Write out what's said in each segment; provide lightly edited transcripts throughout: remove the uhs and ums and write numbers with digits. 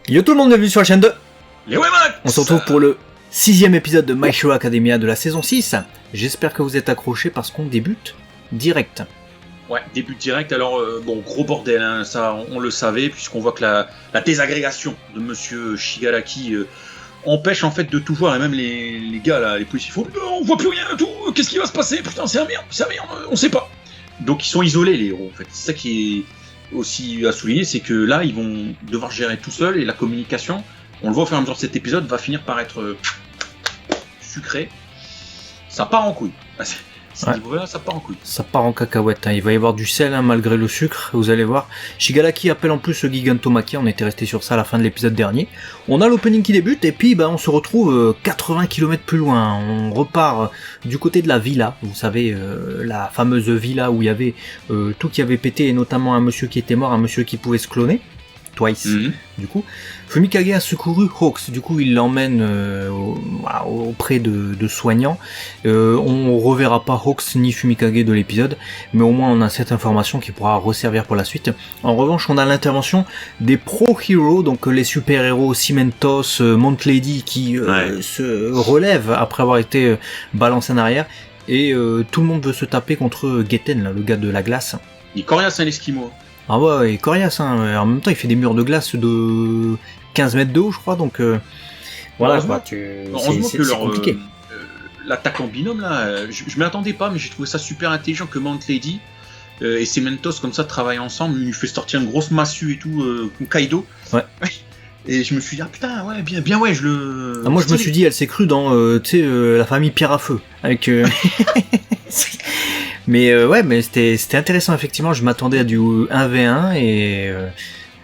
Yo tout le monde, bienvenue sur la chaîne de Les Waymax. On se retrouve pour le 6ème épisode de My Hero Academia de la saison 6. J'espère que vous êtes accrochés parce qu'on débute direct. Ouais, début direct, alors bon, gros bordel, hein, ça on le savait, puisqu'on voit que la désagrégation de monsieur Shigaraki empêche en fait de tout voir, et même les gars là, les policiers font on voit plus rien et tout, qu'est-ce qui va se passer, putain c'est la merde, on sait pas. Donc ils sont isolés les héros en fait, c'est ça qui est aussi à souligner, c'est que là ils vont devoir gérer tout seuls, et la communication, on le voit au fur et à mesure de cet épisode, va finir par être sucré, ça part en couille. Niveau-là, ça part en couille. Ça part en cacahuète, hein. Il va y avoir du sel malgré le sucre, vous allez voir. Shigaraki appelle en plus le Gigantomachia, on était resté sur ça à la fin de l'épisode dernier. On a l'opening qui débute et puis on se retrouve 80 km plus loin. On repart du côté de la villa, vous savez, la fameuse villa où il y avait tout qui avait pété, et notamment un monsieur qui était mort, un monsieur qui pouvait se cloner. Twice, du coup. Fumikage a secouru Hawks, du coup il l'emmène auprès de soignants. On reverra pas Hawks ni Fumikage de l'épisode, mais au moins on a cette information qui pourra resservir pour la suite. En revanche, on a l'intervention des pro-heroes, donc les super-héros Cimentos, Mount Lady qui se relèvent après avoir été balancés en arrière, et tout le monde veut se taper contre Getten, là, le gars de la glace. Il est coriace, un esquimau. Ah ouais, il est coriace, hein. En même temps il fait des murs de glace de 15 mètres de haut je crois, donc voilà, c'est compliqué. L'attaque en binôme là, je m'y attendais pas, mais j'ai trouvé ça super intelligent que Mount Lady et ses Mentos comme ça travaillent ensemble, il lui fait sortir une grosse massue et tout, Kaido. Ouais. Et je me suis dit, ah putain, ouais, bien, ouais, je le... Ah, moi je me suis dit, elle s'est crue dans, la famille Pierre à Feu, avec... mais c'était intéressant, effectivement, je m'attendais à du 1v1, et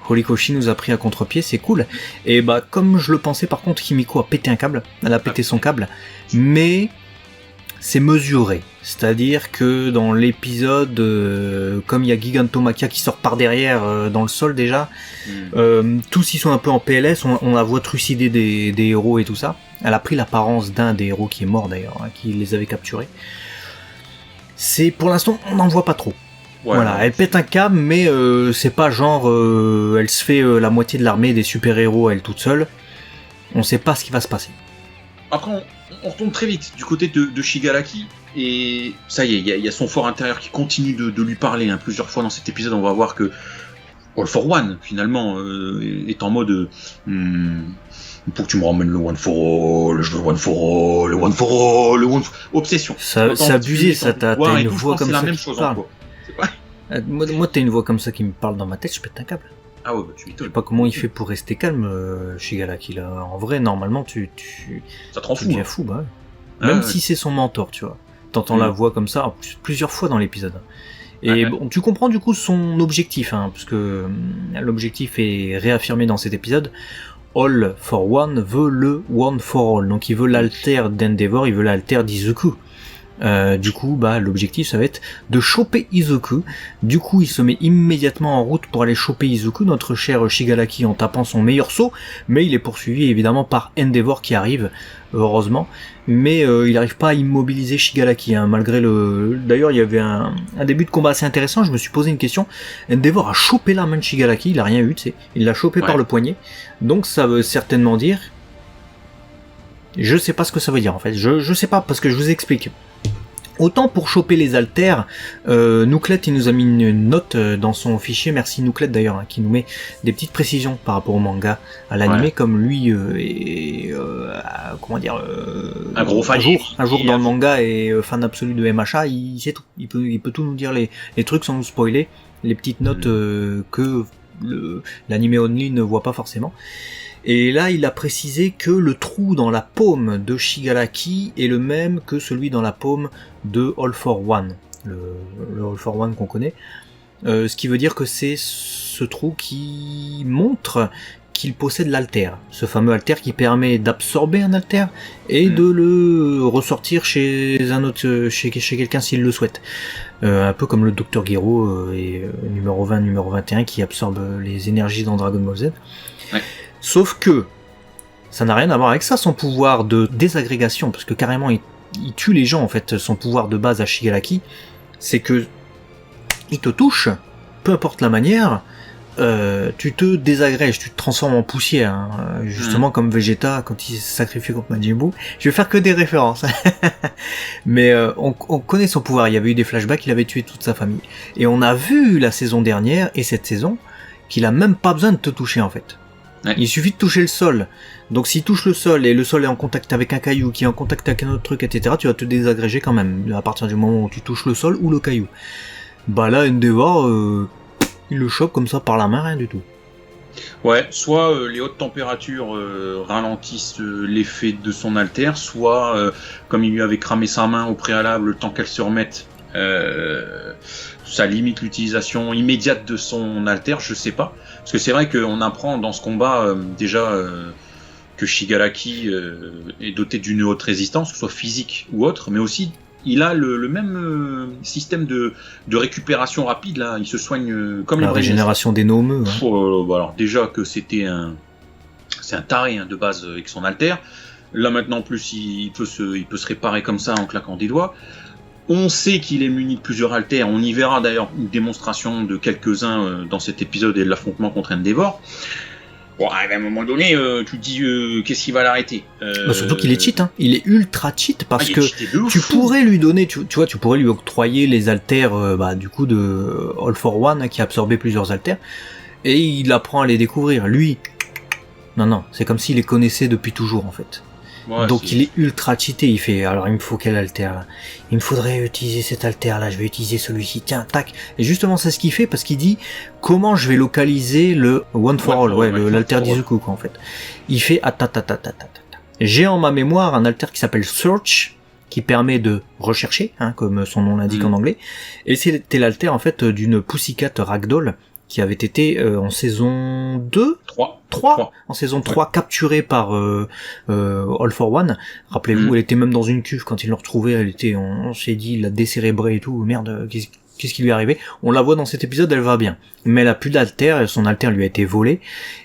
Horikoshi nous a pris à contre-pied, c'est cool. Et comme je le pensais, par contre, Himiko a pété un câble, elle a pété son câble, mais c'est mesuré. C'est-à-dire que dans l'épisode, comme il y a Gigantomachia qui sort par derrière dans le sol déjà, tous ils sont un peu en PLS, on la voit trucider des héros et tout ça. Elle a pris l'apparence d'un des héros qui est mort d'ailleurs, hein, qui les avait capturés. C'est pour l'instant, on n'en voit pas trop. Ouais, voilà, elle pète un câble, mais c'est pas genre elle se fait la moitié de l'armée des super-héros elle toute seule. On sait pas ce qui va se passer. Après, on retourne très vite du côté de Shigaraki, et ça y est, il y a son fort intérieur qui continue de lui parler. Hein. Plusieurs fois dans cet épisode, on va voir que All for One, finalement, est en mode pour que tu me ramènes le One for All, je veux One for All, le One for All, le One for... Obsession. C'est abusé, ça, t'as une voix comme ça qui parle. Moi, t'as une voix comme ça qui me parle dans ma tête, je pète un câble. Ah ouais, tu m'étonnes. Je sais pas comment il fait pour rester calme, Shigaraki, là. En vrai, normalement, ça te rend fou. Tu deviens fou, bah ouais. Même si c'est son mentor, tu vois. T'entends la voix comme ça plusieurs fois dans l'épisode. Et bon, tu comprends du coup son objectif, hein, parce que l'objectif est réaffirmé dans cet épisode. All for One veut le One for All, donc il veut l'alter d'Endeavor, il veut l'alter d'Izuku. Du coup, l'objectif ça va être de choper Izuku. Du coup, il se met immédiatement en route pour aller choper Izuku, notre cher Shigaraki, en tapant son meilleur saut, mais il est poursuivi évidemment par Endeavor qui arrive, heureusement, mais il n'arrive pas à immobiliser Shigaraki, hein, malgré le... D'ailleurs, il y avait un début de combat assez intéressant, je me suis posé une question. Endeavor a chopé la main de Shigaraki, il a rien eu, tu sais, il l'a chopé par le poignet, donc ça veut certainement dire... Je sais pas ce que ça veut dire en fait, je sais pas, parce que je vous explique. Autant pour choper les haltères, Nouklet il nous a mis une note dans son fichier, merci Nouklet d'ailleurs, hein, qui nous met des petites précisions par rapport au manga, à l'animé, comme lui est un gros fan, un jour dans le manga et fan absolu de MHA, il sait tout, il peut tout nous dire les trucs sans nous spoiler, les petites notes que l'animé only ne voit pas forcément. Et là, il a précisé que le trou dans la paume de Shigaraki est le même que celui dans la paume de All for One, le All for One qu'on connaît. Ce qui veut dire que c'est ce trou qui montre qu'il possède l'alter, ce fameux alter qui permet d'absorber un alter et de le ressortir chez un autre, chez quelqu'un s'il le souhaite. Un peu comme le Dr Gero et numéro 20, numéro 21 qui absorbe les énergies dans Dragon Ball Z. Ouais. Sauf que ça n'a rien à voir avec ça, son pouvoir de désagrégation, parce que carrément il tue les gens en fait. Son pouvoir de base à Shigaraki, c'est que il te touche, peu importe la manière, tu te désagrèges, tu te transformes en poussière, hein. Justement comme Vegeta quand il se sacrifie contre Majin Buu. Je vais faire que des références. Mais on connaît son pouvoir, il y avait eu des flashbacks, il avait tué toute sa famille. Et on a vu la saison dernière et cette saison qu'il a même pas besoin de te toucher en fait. Ouais. Il suffit de toucher le sol. Donc s'il touche le sol et le sol est en contact avec un caillou, qui est en contact avec un autre truc, etc., tu vas te désagréger quand même à partir du moment où tu touches le sol ou le caillou. Bah là, Endeavor, il le chope comme ça par la main, rien du tout. Ouais, soit les hautes températures ralentissent l'effet de son alter, soit comme il lui avait cramé sa main au préalable, le temps qu'elle se remette, ça limite l'utilisation immédiate de son alter, je sais pas. Parce que c'est vrai qu'on apprend dans ce combat déjà que Shigaraki est doté d'une haute résistance, que ce soit physique ou autre, mais aussi il a le même système de récupération rapide, là. Il se soigne comme la régénération des nomeux. Hein. Alors déjà que c'est un taré de base avec son alter. Là maintenant en plus il peut se réparer comme ça en claquant des doigts. On sait qu'il est muni de plusieurs alters. On y verra d'ailleurs une démonstration de quelques-uns dans cet épisode et de l'affrontement contre Endeavor. Bon, à un moment donné, tu te dis qu'est-ce qui va l'arrêter Surtout qu'il est cheat, hein. Il est ultra cheat parce que tu pourrais lui donner, tu vois, tu pourrais lui octroyer les alters du coup de All for One qui a absorbé plusieurs alters et il apprend à les découvrir. Lui, non, c'est comme s'il les connaissait depuis toujours en fait. Ouais, donc il est ultra cheaté, il fait alors il me faut quel alter là ? Il me faudrait utiliser cet alter là, je vais utiliser celui-ci, tiens, tac. Et justement c'est ce qu'il fait parce qu'il dit comment je vais localiser le One for All, l'alter d'Izuku quoi en fait. Il fait j'ai en ma mémoire un alter qui s'appelle Search qui permet de rechercher, hein, comme son nom l'indique en anglais. Et c'était l'alter en fait d'une Pussycat Ragdoll qui avait été en saison 2 3 en saison 3 capturée par All for One. Rappelez-vous, elle était même dans une cuve quand ils l'ont retrouvée, elle était, on s'est dit, il l'a décérébrée et tout, merde, qu'est-ce qui lui est arrivé? On la voit dans cet épisode, elle va bien. Mais elle a plus d'alter, son alter lui a été volé,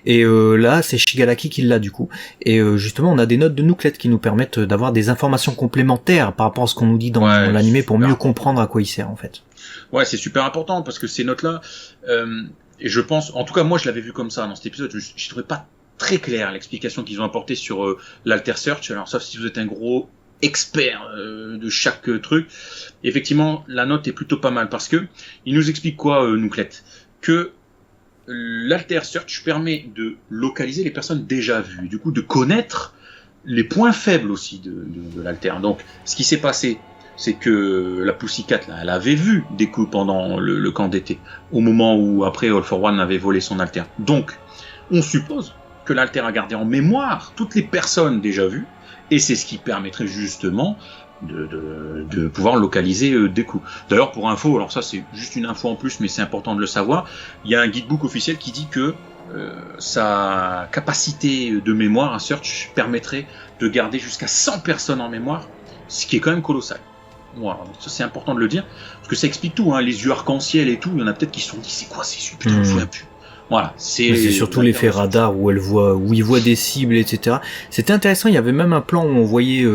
et là, c'est Shigaraki qui l'a du coup. Et justement, on a des notes de Nooklet qui nous permettent d'avoir des informations complémentaires par rapport à ce qu'on nous dit dans l'animé pour mieux comprendre à quoi il sert en fait. Ouais, c'est super important parce que ces notes-là, et je pense, en tout cas moi je l'avais vu comme ça dans cet épisode, je trouvais pas très clair l'explication qu'ils ont apportée sur l'Alter Search, alors sauf si vous êtes un gros expert de chaque truc, effectivement la note est plutôt pas mal parce que il nous explique quoi Nooklet, que l'Alter Search permet de localiser les personnes déjà vues, du coup de connaître les points faibles aussi de l'Alter. Donc ce qui s'est passé, c'est que la Pussycat, là, elle avait vu Deku pendant le camp d'été, au moment où, après, All for One avait volé son alter. Donc, on suppose que l'alter a gardé en mémoire toutes les personnes déjà vues, et c'est ce qui permettrait justement de pouvoir localiser Deku. D'ailleurs, pour info, alors ça c'est juste une info en plus, mais c'est important de le savoir, il y a un guidebook officiel qui dit que sa capacité de mémoire, un search, permettrait de garder jusqu'à 100 personnes en mémoire, ce qui est quand même colossal. Voilà, ça c'est important de le dire, parce que ça explique tout, hein, les yeux arc-en-ciel et tout, il y en a peut-être qui se sont dit c'est quoi ces yeux, putain, je me souviens plus. Voilà, c'est surtout l'effet radar où il voit des cibles, etc. C'était intéressant, il y avait même un plan où on voyait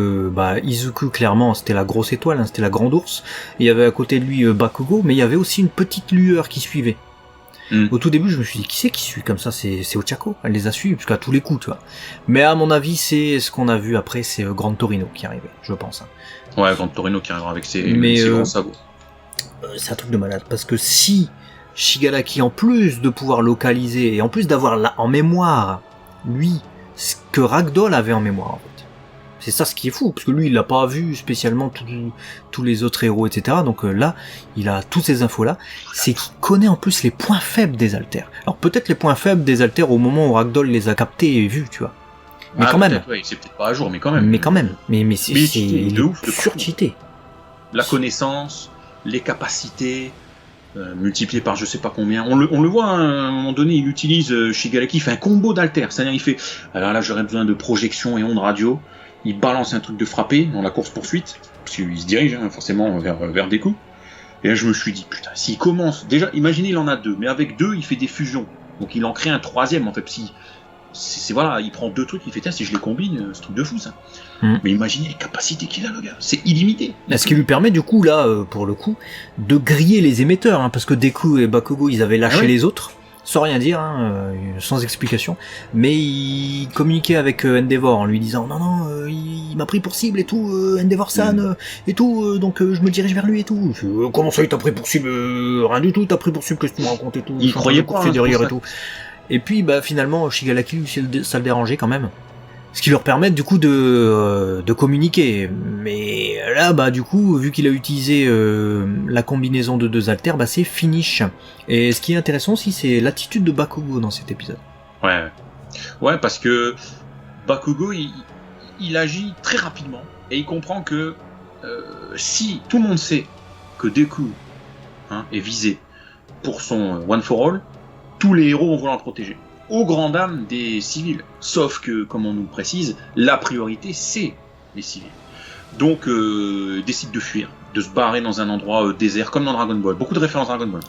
Izuku clairement, c'était la grosse étoile, hein, c'était la grande ours, et il y avait à côté de lui Bakugo, mais il y avait aussi une petite lueur qui suivait. Au tout début, je me suis dit, qui c'est qui suit comme ça? C'est Ochako. Elle les a suivis, parce qu'à tous les coups, tu vois. Mais à mon avis, c'est ce qu'on a vu après, c'est Grand Torino qui arrivait, je pense. Hein. Ouais, Grand Torino qui arrivera avec ses grands sabots. C'est un truc de malade, parce que si Shigaraki, en plus de pouvoir localiser, et en plus d'avoir en mémoire, lui, ce que Ragdoll avait en mémoire, en fait. C'est ça ce qui est fou, parce que lui, il l'a pas vu spécialement tous les autres héros, etc. Donc là, il a toutes ces infos-là. C'est qu'il connaît en plus les points faibles des alters. Alors peut-être les points faibles des alters au moment où Ragdoll les a captés et vus, tu vois. Mais quand même. Ouais, c'est peut-être pas à jour, mais quand même. Mais il est surcheaté. La connaissance, les capacités, multipliées par je sais pas combien. On le voit, hein, à un moment donné, il utilise, Shigaraki, il fait un combo d'alters. C'est-à-dire, il fait, alors là, j'aurais besoin de projection et ondes radio. Il balance un truc de frappé dans la course-poursuite, parce qu'il se dirige forcément vers Deku. Et là, je me suis dit, putain, s'il commence... Déjà, imaginez, il en a 2, mais avec 2, il fait des fusions. Donc il en crée un 3e, en fait. Voilà, il prend 2 trucs, il fait, tiens, si je les combine, c'est un truc de fou, ça. Mais imaginez les capacités qu'il a, le gars. C'est illimité. Ce qui lui permet, du coup, là, pour le coup, de griller les émetteurs, hein, parce que Deku et Bakugo, ils avaient lâché les autres. sans rien dire, sans explication, mais il communiquait avec Endeavor en lui disant non, il m'a pris pour cible et tout, Endeavor-san et tout, donc je me dirige vers lui et tout. Comment ça il t'a pris pour cible? Rien du tout, t'as pris pour cible, qu'est-ce que tu me racontes et tout. Il croyait pas derrière et tout. Et puis finalement Shigaraki lui ça le dérangeait quand même. Ce qui leur permet du coup de communiquer. Mais là, du coup, vu qu'il a utilisé la combinaison de 2 haltères, c'est finish. Et ce qui est intéressant aussi, c'est l'attitude de Bakugo dans cet épisode. Ouais, parce que Bakugo, il agit très rapidement. Et il comprend que si tout le monde sait que Deku est visé pour son One for All, tous les héros vont vouloir le protéger. Aux grandes dames des civils. Sauf que, comme on nous le précise, la priorité, c'est les civils. Donc, décide de fuir, de se barrer dans un endroit désert, comme dans Dragon Ball. Beaucoup de références à Dragon Ball.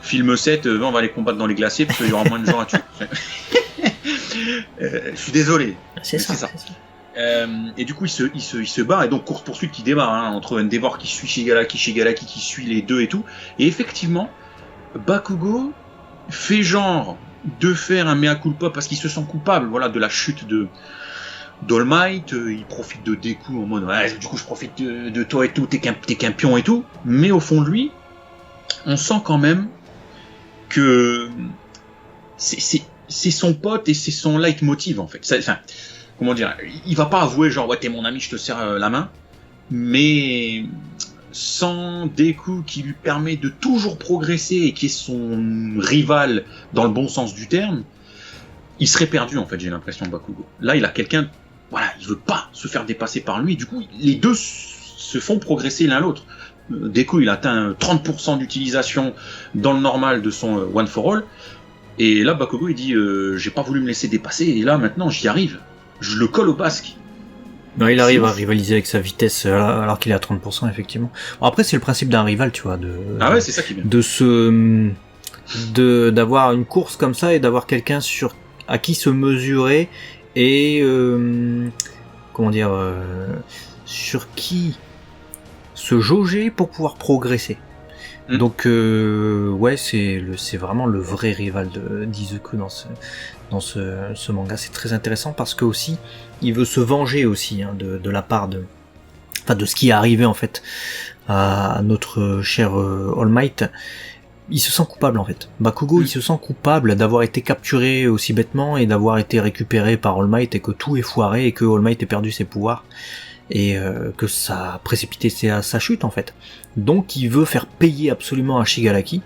Film 7, on va les combattre dans les glaciers, parce qu'il y aura moins de gens à tuer. Je suis désolé. C'est ça. Et du coup, il se barre, et donc course-poursuite qui démarre, entre Endeavor qui suit Shigaraki qui suit les deux et tout. Et effectivement, Bakugo fait genre de faire un mea culpa parce qu'il se sent coupable, de la chute d'All Might. Il profite de Deku en mode du coup je profite de toi et tout, t'es qu'un pion et tout. Mais au fond de lui, on sent quand même que c'est son pote et c'est son leitmotiv en fait. Comment dire, il va pas avouer genre t'es mon ami, je te serre la main, mais sans Deku qui lui permet de toujours progresser et qui est son rival dans le bon sens du terme, il serait perdu en fait, j'ai l'impression, Bakugo. Là, il a quelqu'un, il veut pas se faire dépasser par lui, du coup, les deux se font progresser l'un l'autre. Deku, il atteint 30% d'utilisation dans le normal de son One for All, et là, Bakugo, il dit j'ai pas voulu me laisser dépasser, et là, maintenant, j'y arrive. Je le colle au basque. Non, il arrive à rivaliser avec sa vitesse alors qu'il est à 30%, effectivement. Bon, après, c'est le principe d'un rival, tu vois, c'est ça qui est bien. D'avoir une course comme ça et d'avoir quelqu'un à qui se mesurer et sur qui se jauger pour pouvoir progresser. Donc c'est vraiment le vrai rival d'Izuku dans ce manga. C'est très intéressant parce que aussi il veut se venger aussi de la part de ce qui est arrivé en fait à notre cher All Might. Il se sent coupable en fait. Bakugo il se sent coupable d'avoir été capturé aussi bêtement et d'avoir été récupéré par All Might et que tout est foiré et que All Might ait perdu ses pouvoirs et que ça a précipité sa chute en fait. Donc il veut faire payer absolument à Shigaraki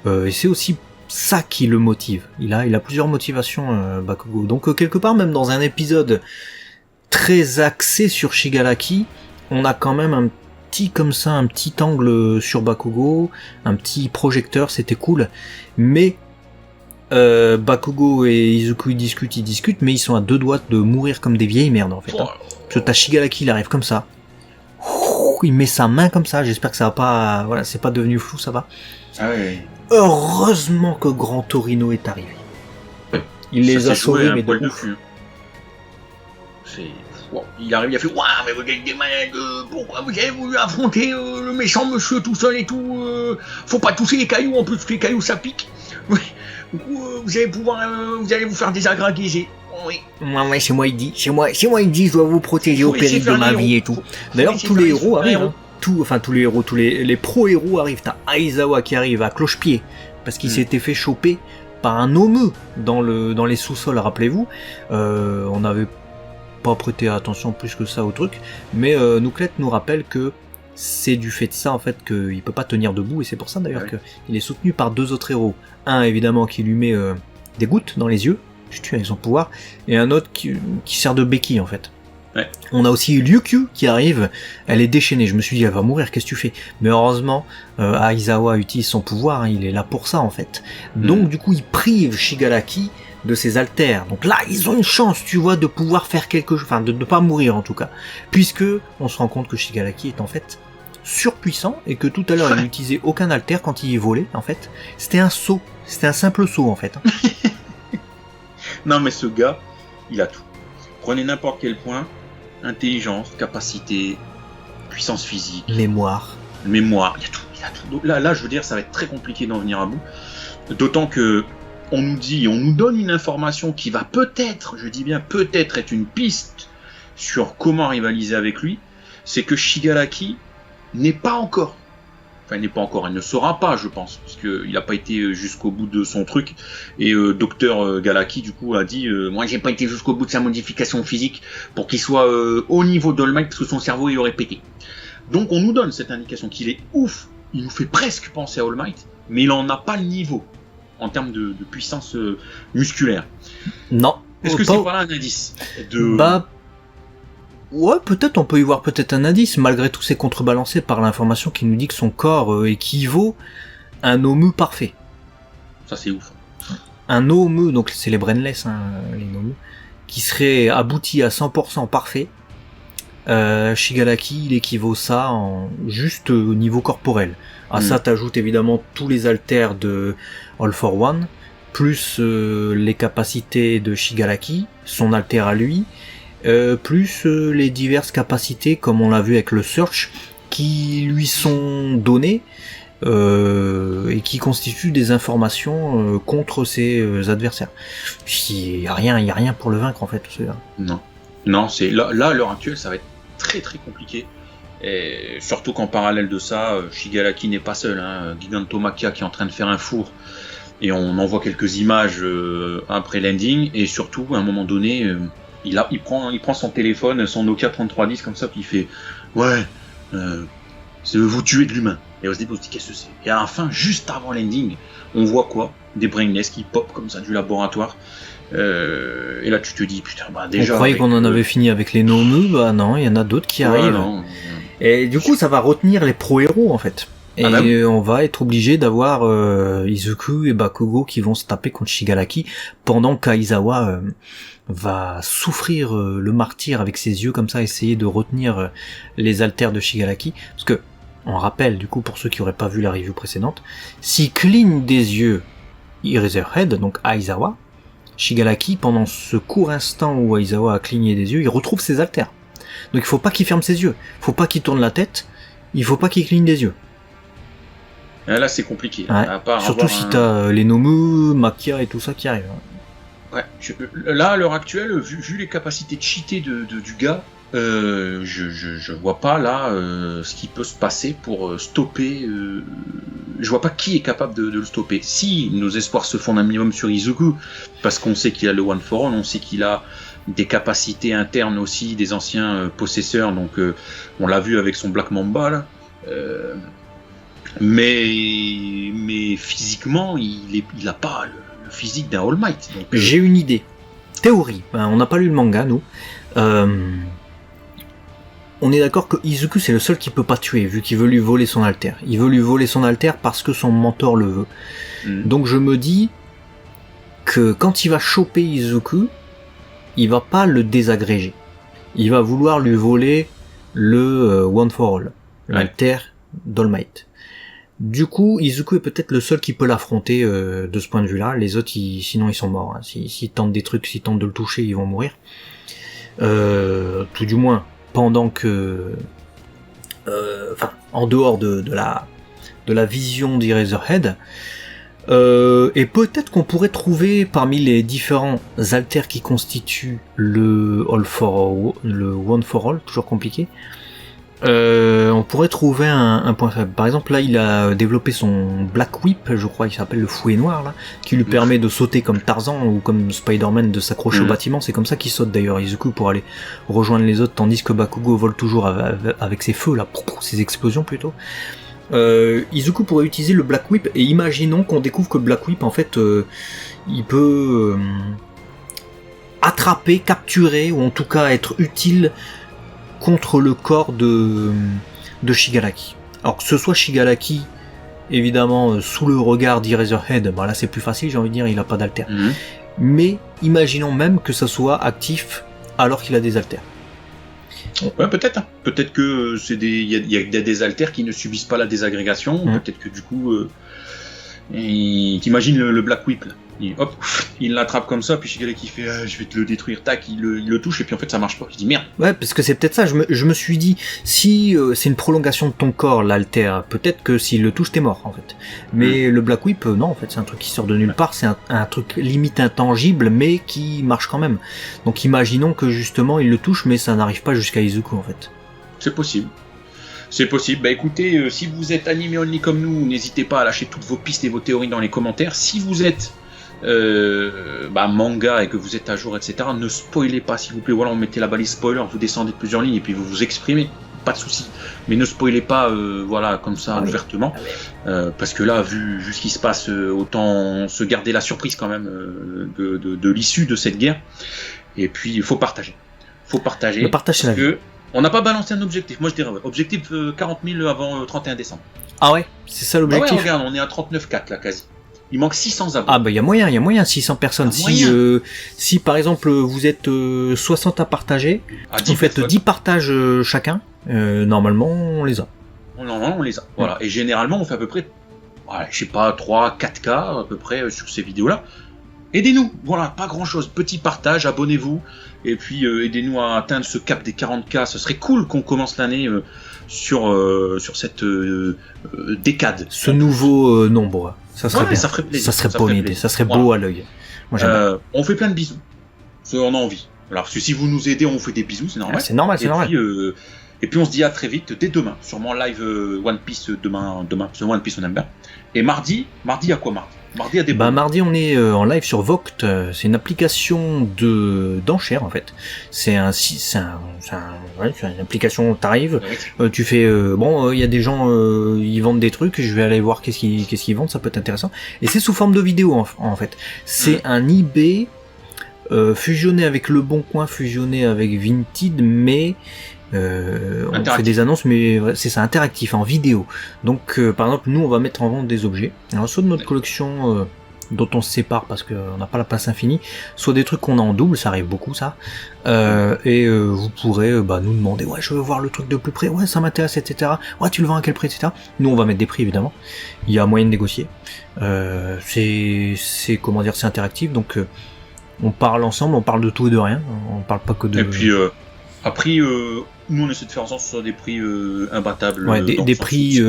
et c'est aussi ça qui le motive. Il a plusieurs motivations, Bakugo. Donc quelque part, même dans un épisode très axé sur Shigaraki, on a quand même un petit angle sur Bakugo, un petit projecteur, c'était cool. Mais Bakugo et Izuku ils discutent, mais ils sont à 2 doigts de mourir comme des vieilles merdes en fait. Parce que t'as Shigaraki, il arrive comme ça. Il met sa main comme ça, j'espère que ça va pas... c'est pas devenu flou, ça va. Ah oui. Heureusement que Grand Torino est arrivé. Il les a sauvés, mais de ouf. Il arrive, il a fait mais vous êtes des malades, pourquoi vous avez voulu affronter le méchant monsieur tout seul et tout, faut pas toucher les cailloux, en plus les cailloux ça pique. Du coup, vous allez vous faire désagréger. Oui. Ouais, c'est moi il dit, je dois vous protéger au péril de ma vie et tout. D'ailleurs, tous les héros arrivent. Tous les héros, tous les pro-héros arrivent. T'as Aizawa qui arrive à cloche-pied parce qu'il s'était fait choper par un Omu dans les sous-sols, rappelez-vous. On n'avait pas prêté attention plus que ça au truc, mais Nouklet nous rappelle que c'est du fait de ça en fait qu'il peut pas tenir debout et c'est pour ça d'ailleurs qu'il est soutenu par 2 autres héros. Un évidemment qui lui met des gouttes dans les yeux, je tue avec son pouvoir, et un autre qui sert de béquille en fait. Ouais. On a aussi Ryukyu qui arrive, elle est déchaînée, je me suis dit elle va mourir, qu'est-ce que tu fais? Mais heureusement Aizawa utilise son pouvoir, il est là pour ça en fait. Donc du coup il prive Shigaraki de ses haltères. Donc là ils ont une chance, tu vois, de pouvoir faire quelque chose, enfin de ne pas mourir en tout cas, puisque on se rend compte que Shigaraki est en fait surpuissant et que tout à l'heure il n'utilisait aucun haltère quand il volait en fait. C'était un saut, c'était un simple saut en fait. Non mais ce gars, il a tout. Prenez n'importe quel point, intelligence, capacité, puissance physique, mémoire, il a tout. Donc là je veux dire ça va être très compliqué d'en venir à bout. D'autant que on nous donne une information qui va peut-être, je dis bien peut-être, être une piste sur comment rivaliser avec lui, c'est que Shigaraki n'est pas encore. Enfin, il ne saura pas, je pense, parce qu'il n'a pas été jusqu'au bout de son truc. Et Docteur Galaki, du coup, a dit moi, j'ai pas été jusqu'au bout de sa modification physique pour qu'il soit au niveau d'All Might, parce que son cerveau, il aurait pété. Donc, on nous donne cette indication qu'il est ouf. Il nous fait presque penser à All Might, mais il en a pas le niveau en termes de puissance musculaire. Non. Est-ce que c'est pas là un indice Ouais, peut-être, on peut y voir peut-être un indice. Malgré tout, c'est contrebalancé par l'information qui nous dit que son corps équivaut à un Nomu parfait. Ça, c'est ouf. Un Nomu, donc c'est les brainless, les Nomu, qui serait abouti à 100% parfait. Shigaraki, il équivaut ça juste au niveau corporel. À ça, t'ajoutes évidemment tous les haltères de All for One, plus les capacités de Shigaraki, son haltère à lui, plus les diverses capacités, comme on l'a vu avec le Search, qui lui sont données et qui constituent des informations contre ses adversaires. Il y a rien pour le vaincre en fait. Non, c'est là à l'heure actuelle, ça va être très très compliqué. Et surtout qu'en parallèle de ça, Shigaraki n'est pas seul. Gigantomachia qui est en train de faire un four. Et on en voit quelques images après l'ending. Et surtout, à un moment donné, il prend son téléphone, son Nokia 3310 comme ça, puis il fait ouais, c'est vous tuer de l'humain. Et on se dit qu'est-ce que c'est. Et à la fin, juste avant l'ending, on voit quoi? Des brainless qui pop comme ça du laboratoire. Et là tu te dis putain, déjà. On croyait qu'on en avait fini avec les Nomu, non, il y en a d'autres qui arrivent. Non. Et du coup, ça va retenir les pro-héros en fait. Et on va être obligé d'avoir Izuku et Bakugo qui vont se taper contre Shigaraki pendant qu'Aizawa va souffrir le martyre avec ses yeux comme ça, essayer de retenir les haltères de Shigaraki. Parce que, on rappelle du coup pour ceux qui auraient pas vu la review précédente, s'il cligne des yeux Eraserhead, donc Aizawa, Shigaraki, pendant ce court instant où Aizawa a cligné des yeux, il retrouve ses haltères. Donc il faut pas qu'il ferme ses yeux, faut pas qu'il tourne la tête, il faut pas qu'il cligne des yeux. Là c'est compliqué. Ouais. Surtout si t'as les Nomu, Makia et tout ça qui arrivent. Ouais. Là à l'heure actuelle, vu les capacités cheatées du gars, je vois pas là ce qui peut se passer pour stopper. Je vois pas qui est capable de le stopper. Si nos espoirs se fondent un minimum sur Izuku, parce qu'on sait qu'il a le One for All, on sait qu'il a des capacités internes aussi des anciens possesseurs, donc on l'a vu avec son Black Mamba là. Mais physiquement, il a pas le physique d'un All Might. Donc, j'ai une idée. Théorie. On n'a pas lu le manga, nous. On est d'accord que Izuku c'est le seul qui peut pas tuer, vu qu'il veut lui voler son alter. Il veut lui voler son alter parce que son mentor le veut. Donc je me dis que quand il va choper Izuku, il va pas le désagréger. Il va vouloir lui voler le One for All, l'alter d'All Might. Du coup, Izuku est peut-être le seul qui peut l'affronter de ce point de vue-là. Les autres, sinon ils sont morts. S'ils tentent des trucs, s'ils tentent de le toucher, ils vont mourir. Tout du moins, pendant que... en dehors de la vision d'Eraserhead. Et peut-être qu'on pourrait trouver parmi les différents alters qui constituent le One for All, toujours compliqué, on pourrait trouver un point faible. Par exemple, là, il a développé son Black Whip, je crois, il s'appelle le fouet noir, là, qui lui permet de sauter comme Tarzan ou comme Spider-Man, de s'accrocher au bâtiment. C'est comme ça qu'il saute d'ailleurs, Izuku, pour aller rejoindre les autres, tandis que Bakugo vole toujours avec ses feux, là, ses explosions plutôt. Izuku pourrait utiliser le Black Whip, et imaginons qu'on découvre que le Black Whip, en fait, il peut attraper, capturer, ou en tout cas être utile contre le corps de Shigaraki. Alors que ce soit Shigaraki, évidemment, sous le regard d'Eraserhead, là c'est plus facile, j'ai envie de dire, il a pas d'alter. Mais imaginons même que ça soit actif alors qu'il a des alters. Ouais, peut-être. Peut-être que il y a des alters qui ne subissent pas la désagrégation. Peut-être que du coup, t'imagines le Black Whip là. Il l'attrape comme ça, puis Shigaraki fait je vais te le détruire, tac, il le touche, et puis en fait ça marche pas. Je dis merde. Ouais, parce que c'est peut-être ça, je me suis dit, si c'est une prolongation de ton corps, l'alter, peut-être que s'il le touche, t'es mort, en fait. Mais le Black Whip, non, en fait, c'est un truc qui sort de nulle part, c'est un truc limite intangible, mais qui marche quand même. Donc imaginons que justement il le touche, mais ça n'arrive pas jusqu'à Izuku, en fait. C'est possible. C'est possible. Bah écoutez, si vous êtes animé only comme nous, n'hésitez pas à lâcher toutes vos pistes et vos théories dans les commentaires. Si vous êtes manga et que vous êtes à jour, etc., ne spoilez pas, s'il vous plaît. Voilà, on mettait la balise spoiler, vous descendez de plusieurs lignes et puis vous vous exprimez. Pas de souci. Mais ne spoilez pas, voilà, comme ça, ouvertement. Parce que là, vu ce qui se passe, autant se garder la surprise quand même de l'issue de cette guerre. Et puis, il faut partager. Le partage, c'est la vie. On n'a pas balancé un objectif. Moi, je dirais objectif 40 000 avant 31 décembre. Ah ouais, c'est ça l'objectif. Ah ouais, regarde, on est à 39,4 là, quasi. Il manque 600 abonnés. Ah bah il y a moyen, 600 personnes. Si par exemple vous êtes 60 à partager, vous faites 10 partages chacun, normalement on les a. Voilà. Et généralement on fait à peu près, je sais pas, 3-4K à peu près sur ces vidéos-là. Aidez-nous, voilà, pas grand-chose. Petit partage, abonnez-vous. Et puis aidez-nous à atteindre ce cap des 40K. Ce serait cool qu'on commence l'année sur cette décade. Ce nouveau nombre. Ça serait bien. Ça ferait plaisir. Ça serait bonne idée. Ça serait beau à l'œil. On fait plein de bisous. On a envie. Alors parce que si vous nous aidez, on vous fait des bisous, c'est normal. C'est normal. Et puis on se dit à très vite, dès demain. Sûrement live One Piece demain. Parce que One Piece on aime bien. Et mardi à quoi mardi à des mardi on est en live sur Voct, c'est une application d'enchères en fait. C'est une application, t'arrives, tu fais il y a des gens ils vendent des trucs, je vais aller voir qu'est-ce qu'ils vendent, ça peut être intéressant. Et c'est sous forme de vidéo en fait. C'est un eBay fusionné avec Le Bon Coin, fusionné avec Vinted, mais on fait des annonces, mais c'est ça, interactif, en vidéo. Donc par exemple nous on va mettre en vente des objets, alors soit de notre collection dont on se sépare parce qu'on n'a pas la place infinie, soit des trucs qu'on a en double, ça arrive beaucoup ça, et vous pourrez nous demander je veux voir le truc de plus près, ça m'intéresse, etc. Tu le vends à quel prix, etc. Nous on va mettre des prix évidemment, il y a moyen de négocier, c'est comment dire, c'est interactif, donc on parle ensemble, on parle de tout et de rien, on parle pas que de... Et puis après nous on essaie de faire en sorte que ce soit des prix imbattables. Des prix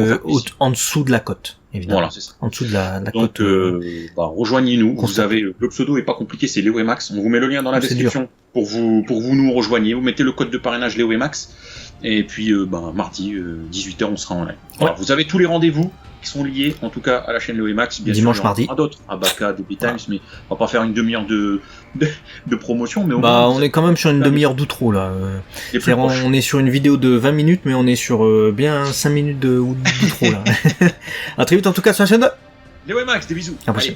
en dessous de la cote, évidemment. Voilà, c'est ça. En dessous de la donc, cote. Rejoignez-nous. Vous avez le pseudo est pas compliqué, c'est Léo et Max. On vous met le lien dans la description pour vous nous rejoigner. Vous mettez le code de parrainage Léo et Max. Et puis mardi 18h on sera en live. Voilà, vous avez tous les rendez-vous qui sont liés, en tout cas à la chaîne Léo et Max. Bien dimanche, sûr, mardi. À d'autres, à Baka, Baby Times, mais on va pas faire une demi-heure de promotion, mais on est quand même sur une demi-heure d'outro là. On est sur une vidéo de 20 minutes, mais on est sur bien 5 minutes d'outro là. À très vite en tout cas sur la chaîne. Léo et Max, des bisous. À la prochaine.